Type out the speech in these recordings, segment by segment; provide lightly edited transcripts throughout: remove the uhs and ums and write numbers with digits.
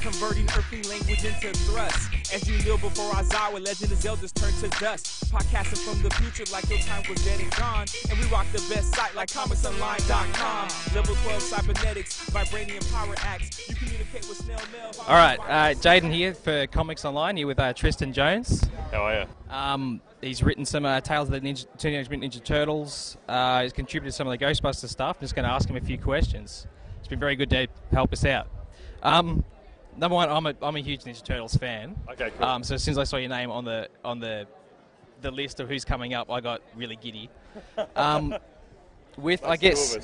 converting earthly language into thrust. As you kneel before Isaiah, where legend of Zelda's turn to dust. Podcasting from the future like your time was dead and gone. And we rock the best site like ComicsOnline.com. Level 12 cybernetics, vibranium power acts. You communicate with snail mail. All right, Jayden here for Comics Online. Here with Tristan Jones. How are you? He's written some Tales of the Teenage Mutant Ninja Turtles. He's contributed to some of the Ghostbusters stuff. I'm just going to ask him a few questions. It's been very good to help us out. Number one, I'm a huge Ninja Turtles fan. Okay, cool. So as soon as I saw your name on the list of who's coming up, I got really giddy. With I guess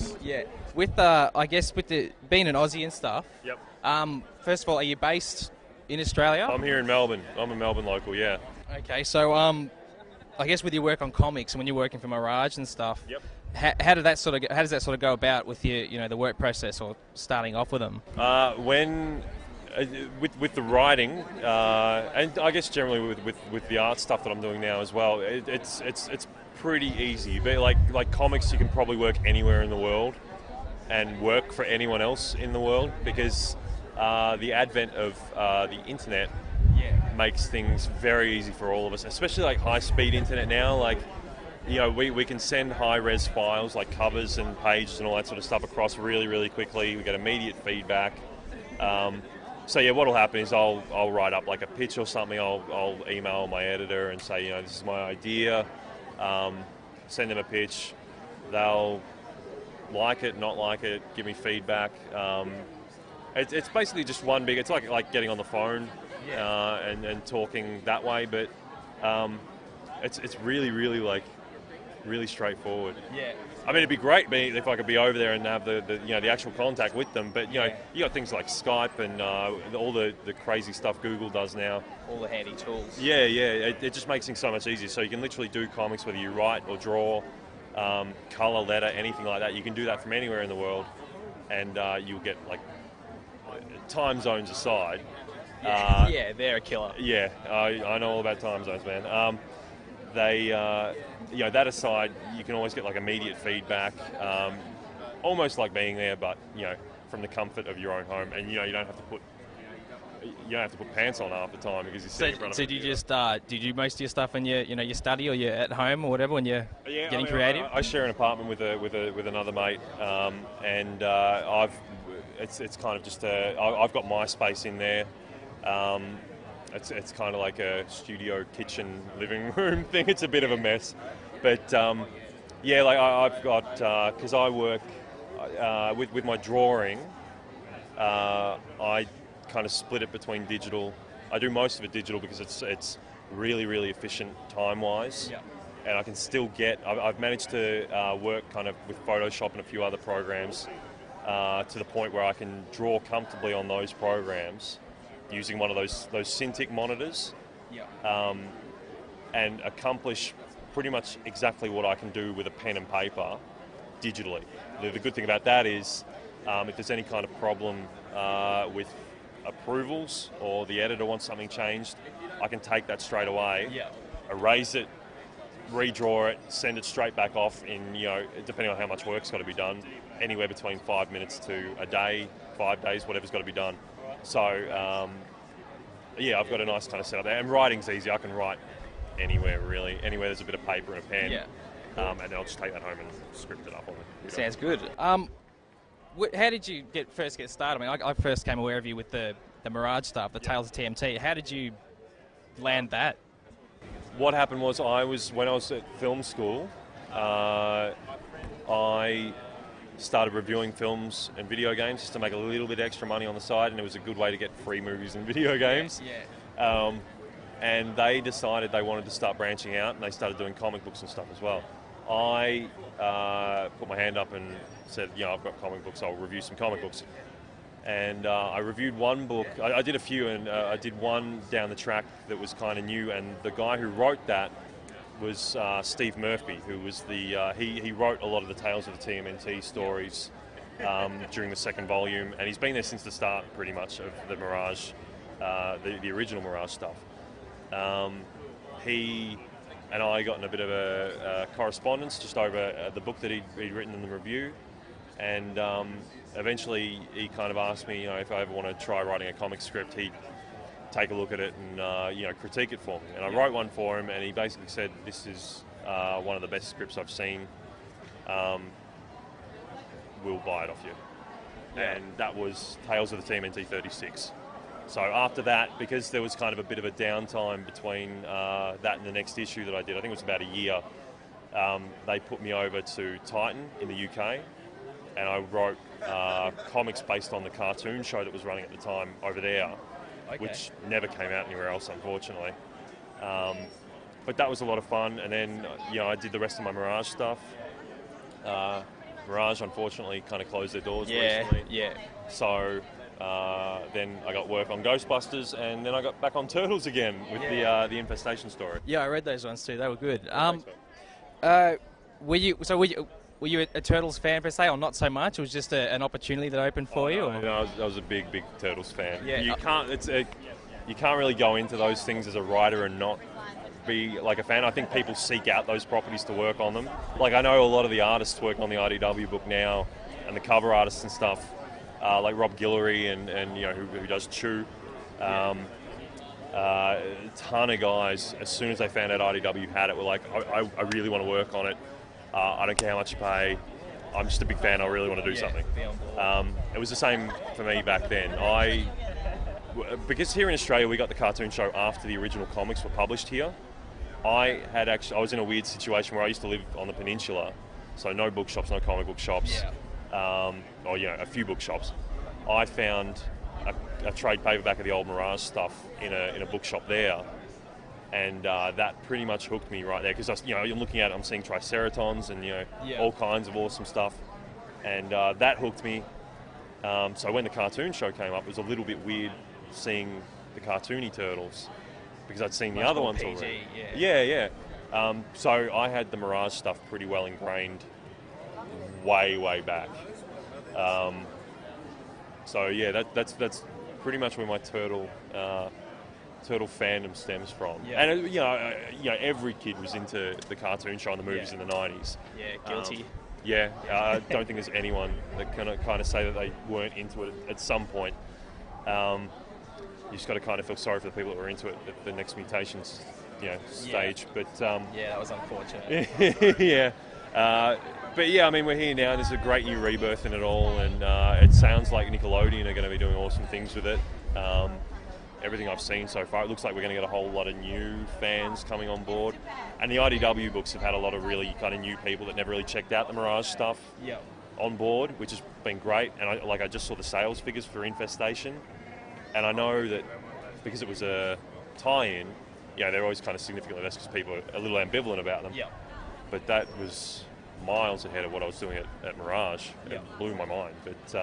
with being an Aussie and stuff. Yep. First of all, are you based in Australia? I'm here in Melbourne. I'm a Melbourne local. Yeah. Okay, so I guess with your work on comics and when you're working for Mirage and stuff. Yep. How does that sort of go about with your the work process or starting off with them? With the writing and I guess generally with the art stuff that I'm doing now as well, it's pretty easy. But like comics, you can probably work anywhere in the world and work for anyone else in the world because the advent of the internet makes things very easy for all of us, especially like high-speed internet now. Like, you know, we can send high-res files like covers and pages and all that sort of stuff across really, really quickly. We get immediate feedback. So yeah, what'll happen is I'll write up like a pitch or something. I'll email my editor and say, you know, this is my idea. Send them a pitch. They'll like it, not like it, give me feedback. It's basically just one big. It's like getting on the phone and talking that way, but it's really really straightforward. Yeah. I mean, it'd be great if I could be over there and have the actual contact with them. But you got things like Skype and all the crazy stuff Google does now. All the handy tools. Yeah. It just makes things so much easier. So you can literally do comics whether you write or draw, color, letter, anything like that. You can do that from anywhere in the world, and you'll get like time zones aside. Yeah, they're a killer. Yeah, I know all about time zones, man. That aside, you can always get like immediate feedback, almost like being there, but from the comfort of your own home, and you don't have to put pants on half the time because you're sitting in front of. So do you just do you do most of your stuff in your study or you're at home or whatever when you're getting creative? I share an apartment with another mate, and it's kind of just I've got my space in there. It's kind of like a studio, kitchen, living room thing. It's a bit of a mess, but I've got because I work with my drawing. I kind of split it between digital. I do most of it digital because it's really really efficient time wise. Yeah. And I can still I've managed to work kind of with Photoshop and a few other programs to the point where I can draw comfortably on those programs using one of those Cintiq monitors, and accomplish pretty much exactly what I can do with a pen and paper digitally. The good thing about that is if there's any kind of problem with approvals or the editor wants something changed, I can take that straight away, erase it, redraw it, send it straight back off in, depending on how much work's got to be done, anywhere between 5 minutes to a day, 5 days, whatever's got to be done. So, I've got a nice kind of setup there. And writing's easy. I can write anywhere, really. Anywhere there's a bit of paper and a pen. Yeah. And then I'll just take that home and script it up on it. Sounds good. How did you first get started? I mean, I first came aware of you with the Mirage stuff, the Tales of TMT. How did you land that? What happened was when I was at film school, I started reviewing films and video games just to make a little bit extra money on the side, and it was a good way to get free movies and video games. Yeah. And they decided they wanted to start branching out, and they started doing comic books and stuff as well. I put my hand up and said, I've got comic books, I'll review some comic books. And I reviewed one book. I did a few, and I did one down the track that was kind of new, and the guy who wrote that was Steve Murphy, who was he wrote a lot of the Tales of the TMNT stories during the second volume, and he's been there since the start, pretty much, of the Mirage, the original Mirage stuff. He and I got in a bit of a correspondence just over the book that he'd written in the review, and eventually he kind of asked me, if I ever want to try writing a comic script, he'd take a look at it and critique it for me. And I wrote one for him, and he basically said, "This is one of the best scripts I've seen. We'll buy it off you." Yeah. And that was Tales of the TMNT 36. So after that, because there was kind of a bit of a downtime between that and the next issue that I did, I think it was about a year, they put me over to Titan in the UK, and I wrote comics based on the cartoon show that was running at the time over there, which never came out anywhere else, unfortunately. But that was a lot of fun, and then I did the rest of my Mirage stuff. Mirage, unfortunately, kind of closed their doors recently. Yeah. So then I got work on Ghostbusters, and then I got back on Turtles again with the Infestation story. Yeah, I read those ones too. They were good. Were you a Turtles fan per se, or not so much? It was just an opportunity that opened for you. No, I was a big Turtles fan. Yeah. You can't really go into those things as a writer and not be like a fan. I think people seek out those properties to work on them. Like, I know a lot of the artists work on the IDW book now, and the cover artists and stuff, like Rob Guillory and who does Chew. A ton of guys, as soon as they found out IDW had it, were like, I really want to work on it. I don't care how much you pay. I'm just a big fan. I really want to do something. It was the same for me back then. Because here in Australia we got the cartoon show after the original comics were published here. I was in a weird situation where I used to live on the peninsula, so no bookshops, no comic book shops, or a few bookshops. I found a trade paperback of the old Mirage stuff in a bookshop there, and that pretty much hooked me right there, because I'm looking at it, I'm seeing Triceratons and all kinds of awesome stuff, and that hooked me. So when the cartoon show came up, it was a little bit weird seeing the cartoony Turtles, because I'd seen the other ones PG, already. Yeah. So I had the Mirage stuff pretty well ingrained way back. So yeah, that's pretty much where my turtle fandom stems from. Yeah. And every kid was into the cartoon show and the movies in the 90s. Yeah, guilty. I don't think there's anyone that can kind of say that they weren't into it at some point. You just got to kind of feel sorry for the people that were into it at the Next Mutations, stage. But that was unfortunate. But yeah, I mean, we're here now, and there's a great new rebirth in it all, and it sounds like Nickelodeon are going to be doing awesome things with it. Everything I've seen so far, it looks like we're going to get a whole lot of new fans coming on board. And the IDW books have had a lot of really kind of new people that never really checked out the Mirage stuff on board, which has been great. And I just saw the sales figures for Infestation, and I know that because it was a tie-in, they're always kind of significantly less because people are a little ambivalent about them. But that was miles ahead of what I was doing at Mirage. It blew my mind. But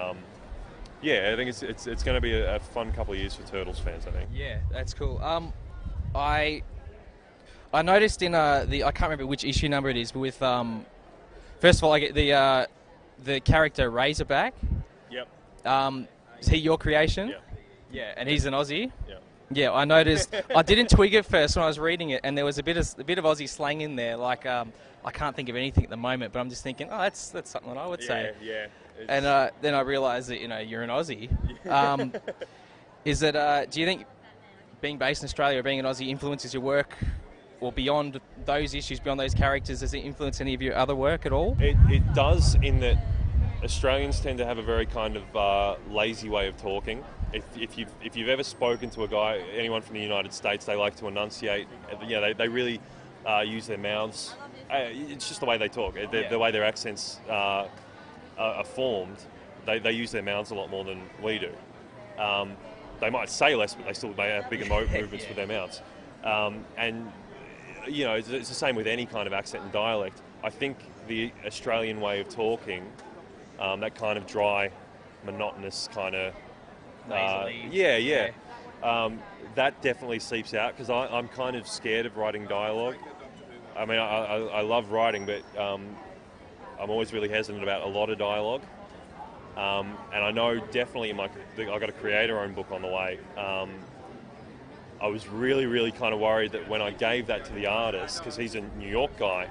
I think it's going to be a fun couple of years for Turtles fans, I think. Yeah, that's cool. I noticed in I can't remember which issue number it is, but with first of all, I get the character Razorback. Yep. Is he your creation? Yeah. Yeah, and he's an Aussie. Yeah. Yeah, I noticed. I didn't twig it first when I was reading it, and there was a bit of Aussie slang in there. Like I can't think of anything at the moment, but I'm just thinking, that's something that I would say. Yeah. And then I realised that you're an Aussie. Is it? Do you think being based in Australia or being an Aussie influences your work, or beyond those issues, beyond those characters? Does it influence any of your other work at all? It does, in that Australians tend to have a very kind of lazy way of talking. If you've ever spoken to anyone from the United States, they like to enunciate. They really use their mouths. It's just the way they talk. The way their accents are formed. They use their mouths a lot more than we do. They might say less, but they have bigger movements with their mouths. And it's the same with any kind of accent and dialect. I think the Australian way of talking, that kind of dry, monotonous kind of that definitely seeps out, because I'm kind of scared of writing dialogue. I mean, I love writing, but I'm always really hesitant about a lot of dialogue. And I know definitely I've got a creator-owned book on the way. I was really, really kind of worried that when I gave that to the artist, because he's a New York guy,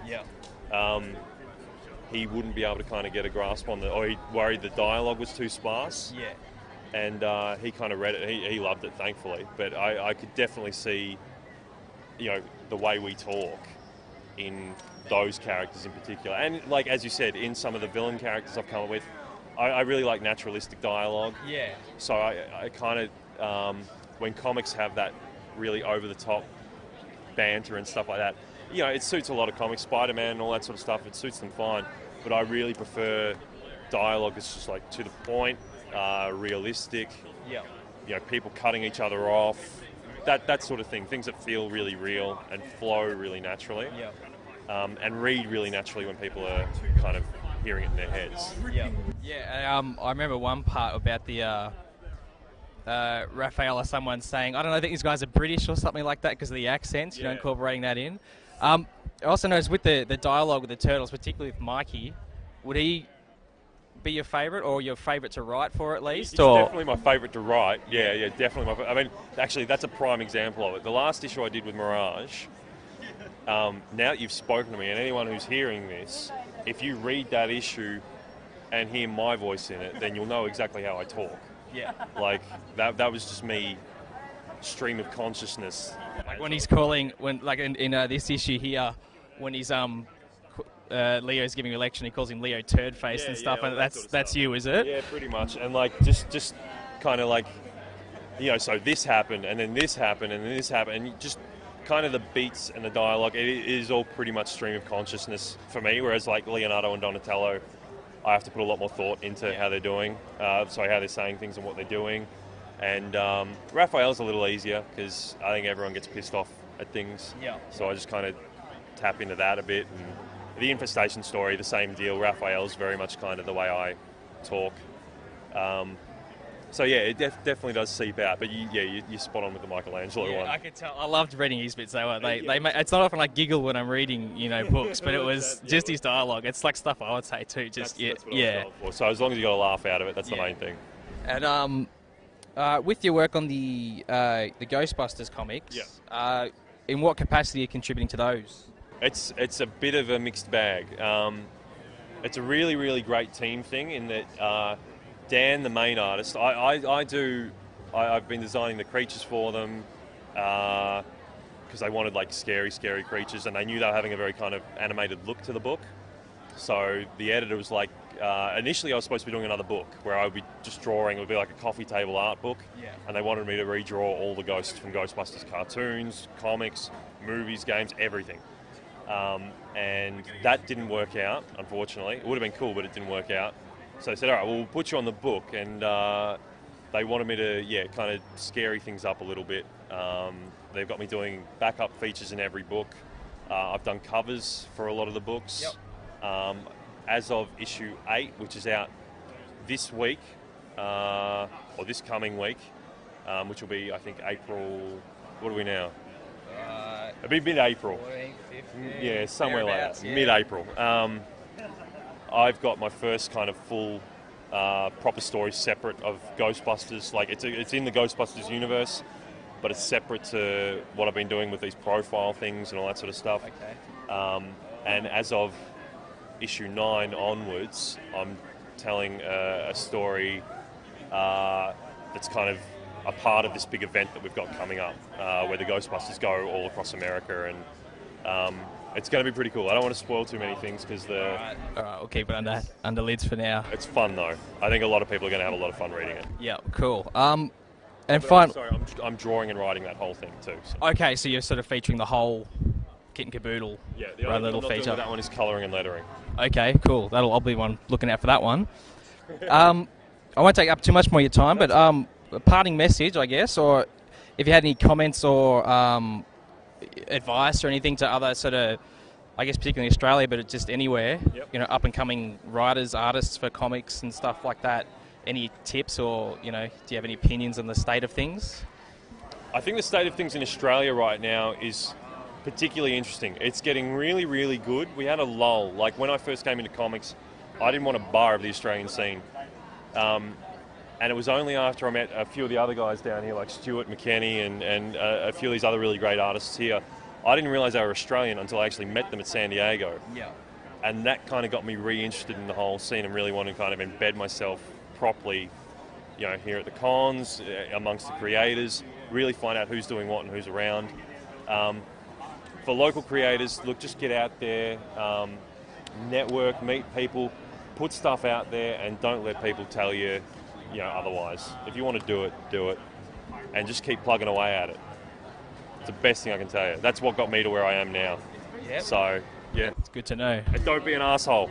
he wouldn't be able to kind of get a grasp on or he worried the dialogue was too sparse. Yeah. And he kind of read it. He loved it, thankfully. But I could definitely see, the way we talk in those characters in particular. And like, as you said, in some of the villain characters I've come up with, I really like naturalistic dialogue. Yeah. So I kind of, when comics have that really over-the-top banter and stuff like that, it suits a lot of comics, Spider-Man and all that sort of stuff, it suits them fine. But I really prefer dialogue that's just like to the point, realistic, people cutting each other off, that sort of thing, things that feel really real and flow really naturally, and read really naturally when people are kind of hearing it in their heads. I remember one part about the Raphael or someone saying, I don't know, I think these guys are British or something like that because of the accents, incorporating that in. I also noticed with the dialogue with the Turtles, particularly with Mikey, would he be your favourite or your favourite to write for at least? He's definitely my favourite to write. Yeah, definitely. I mean, actually, that's a prime example of it. The last issue I did with Mirage, now that you've spoken to me, and anyone who's hearing this, if you read that issue and hear my voice in it, then you'll know exactly how I talk. Yeah. Like, that was just me, stream of consciousness. Like when he's calling, in this issue here, when he's Leo's giving a lecture and he calls him Leo Turdface and stuff, and that's you, is it? Yeah, pretty much. And like just kind of like, so this happened and then this happened and then this happened, and just kind of the beats and the dialogue, it is all pretty much stream of consciousness for me, whereas like Leonardo and Donatello, I have to put a lot more thought into how they're doing, how they're saying things and what they're doing. And Raphael's a little easier because I think everyone gets pissed off at things. Yeah. So I just kind of tap into that a bit. And the Infestation story, the same deal. Raphael's very much kind of the way I talk. So yeah, it definitely does seep out. But you're spot on with the Michelangelo one. I could tell. I loved reading his bits. It's not often I giggle when I'm reading, books, but it was just his dialogue. It's like stuff I would say too. Just that's what I was going for. So as long as you got a laugh out of it, that's the main thing. And with your work on the Ghostbusters comics, in what capacity are you contributing to those? It's a bit of a mixed bag. It's a really, really great team thing in that Dan, the main artist, I've been designing the creatures for them because they wanted like scary creatures, and they knew they were having a very kind of animated look to the book. So the editor was like, initially I was supposed to be doing another book where I would be just drawing, it would be like a coffee table art book, and they wanted me to redraw all the ghosts from Ghostbusters cartoons, comics, movies, games, everything. And that didn't work out, unfortunately. It would have been cool, but it didn't work out. So they said, all right, well, we'll put you on the book, and they wanted me to, kind of scary things up a little bit. They've got me doing backup features in every book. I've done covers for a lot of the books. As of issue 8, which is out this week, or this coming week, which will be, I think, April... What are we now? It'll be mid-April. 14, 15, yeah, somewhere like that. Mid-April. I've got my first kind of full proper story separate of Ghostbusters. Like, it's in the Ghostbusters universe, but it's separate to what I've been doing with these profile things and all that sort of stuff. Okay. And as of issue 9 onwards, I'm telling a story that's kind of a part of this big event that we've got coming up, where the Ghostbusters go all across America, and it's going to be pretty cool. I don't want to spoil too many things because All right, we'll keep it under lids for now. It's fun though. I think a lot of people are going to have a lot of fun reading it. Yeah, cool. And I'm drawing and writing that whole thing too. So. Okay, so you're sort of featuring the whole kit and caboodle. Yeah, the only little thing I'm not feature. doing with that one is colouring and lettering. Okay, cool. I'll be one looking out for that one. I won't take up too much more of your time, but a parting message, I guess, or if you had any comments or advice or anything to other sort of, I guess particularly Australia, but just anywhere, up and coming writers, artists for comics and stuff like that. Any tips or, do you have any opinions on the state of things? I think the state of things in Australia right now is particularly interesting. It's getting really, really good. We had a lull. Like when I first came into comics, I didn't want a bar of the Australian scene. And it was only after I met a few of the other guys down here, like Stuart McKenney and a few of these other really great artists here, I didn't realise they were Australian until I actually met them at San Diego. Yeah. and that kind of got me re-interested in the whole scene and really wanted to kind of embed myself properly, you know, here at the cons, amongst the creators, really find out who's doing what and who's around. For local creators, look, just get out there, network, meet people, put stuff out there, and don't let people tell you, you know, otherwise. If you want to do it, and just keep plugging away at it. It's the best thing I can tell you. That's what got me to where I am now. Yep. So, yeah. It's good to know. And don't be an asshole.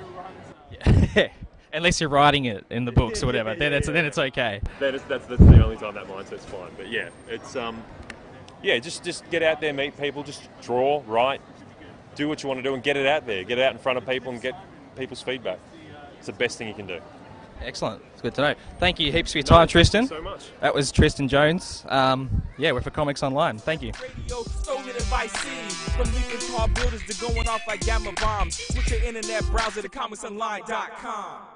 Yeah. Unless you're writing it in the books or whatever, then it's okay. That's the only time that mindset's fine. But yeah, it's just get out there, meet people, just draw, write, do what you want to do, and get it out there. Get it out in front of people and get people's feedback. It's the best thing you can do. Excellent. It's good to know. Thank you heaps for your time, Tristan. Thank you so much. That was Tristan Jones. We're for Comics Online. Thank you. Radio stolen advice from leaping tall buildings to going off like gamma bombs. Switch your internet browser to comicsonline.com.